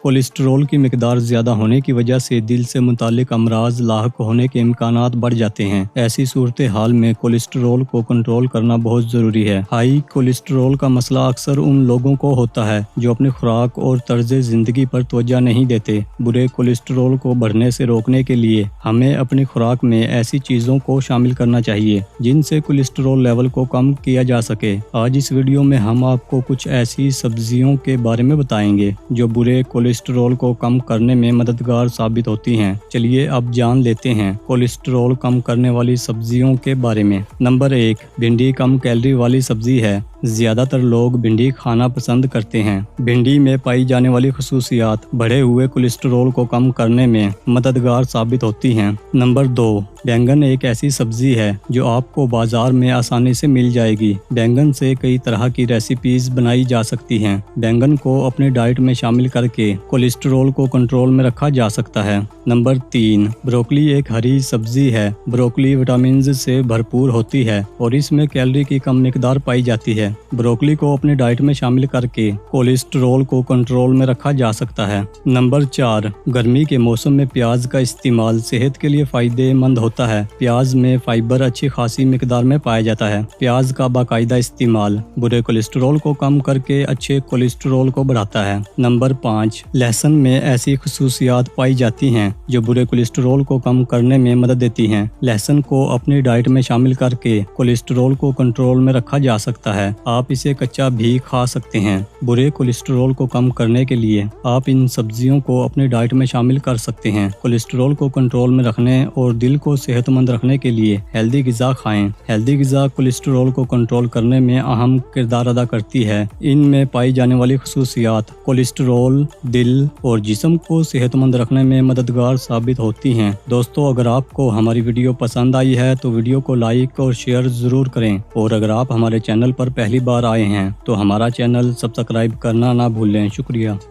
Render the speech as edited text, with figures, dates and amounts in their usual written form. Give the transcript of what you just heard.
Cholesterol की मिकदार ज़्यादा होने की वजह से दिल से मुतालिक अमराज लाहक होने के इम्कानात बढ़ जाते हैं। ऐसी सूरत हाल में कोलेस्ट्रॉल को कंट्रोल करना बहुत ज़रूरी है। हाई कोलेस्ट्रॉल का मसला अक्सर उन लोगों को होता है जो अपनी खुराक और तर्ज ज़िंदगी पर तवज्जो नहीं देते। बुरे कोलेस्ट्रॉल को बढ़ने से रोकने के लिए हमें अपनी खुराक में ऐसी चीज़ों को शामिल करना चाहिए जिनसे कोलेस्ट्रॉल लेवल को कम किया जा सके। आज इस वीडियो में हम आपको कुछ ऐसी सब्जियों के बारे में बताएंगे जो बुरे कोलेस्ट्रॉल को कम करने में मददगार साबित होती हैं। चलिए अब जान लेते हैं कोलेस्ट्रॉल कम करने वाली सब्जियों के बारे में। नंबर 1, भिंडी कम कैलोरी वाली सब्जी है। ज़्यादातर लोग भिंडी खाना पसंद करते हैं। भिंडी में पाई जाने वाली खसूसियात बढ़े हुए कोलेस्ट्रॉल को कम करने में मददगार साबित होती हैं। नंबर 2, बैंगन एक ऐसी सब्जी है जो आपको बाजार में आसानी से मिल जाएगी। बैंगन से कई तरह की रेसिपीज बनाई जा सकती हैं। बैंगन को अपनी डाइट में शामिल करके कोलेस्ट्रॉल को कंट्रोल में रखा जा सकता है। नंबर 3, ब्रोकली एक हरी सब्जी है। ब्रोकली विटामिन से भरपूर होती है और इसमें कैलोरी की कम मिकदार पाई जाती है। ब्रोकली को अपनी डाइट में शामिल करके कोलेस्ट्रॉल को कंट्रोल में रखा जा सकता है। नंबर 4, गर्मी के मौसम में प्याज का इस्तेमाल सेहत के लिए फायदेमंद होता है। प्याज में फाइबर अच्छी खासी मिकदार में पाया जाता है। प्याज का बाकायदा इस्तेमाल बुरे कोलेस्ट्रॉल को कम करके अच्छे कोलेस्ट्रॉल को बढ़ाता है। नंबर 5, लहसुन में ऐसी खसूसियात पाई जाती हैं जो बुरे कोलेस्ट्रॉल को कम करने में मदद देती हैं। लहसुन को अपनी डाइट में शामिल करके कोलेस्ट्रॉल को कंट्रोल में रखा जा सकता है। आप इसे कच्चा भी खा सकते हैं। बुरे कोलेस्ट्रॉल को कम करने के लिए आप इन सब्जियों को अपनी डाइट में शामिल कर सकते हैं। कोलेस्ट्रॉल को कंट्रोल में रखने और दिल को सेहतमंद रखने के लिए हेल्दी ग़िज़ा खाएं। हेल्दी ग़िज़ा कोलेस्ट्रॉल को कंट्रोल करने में अहम किरदार अदा करती है। इनमें पाई जाने वाली खसूसियात कोलेस्ट्रॉल, दिल और जिस्म को सेहतमंद रखने में मददगार साबित होती हैं। दोस्तों, अगर आपको हमारी वीडियो पसंद आई है तो वीडियो को लाइक और शेयर ज़रूर करें और अगर आप हमारे चैनल पर पहली बार आए हैं तो हमारा चैनल सब्सक्राइब करना ना भूलें। शुक्रिया।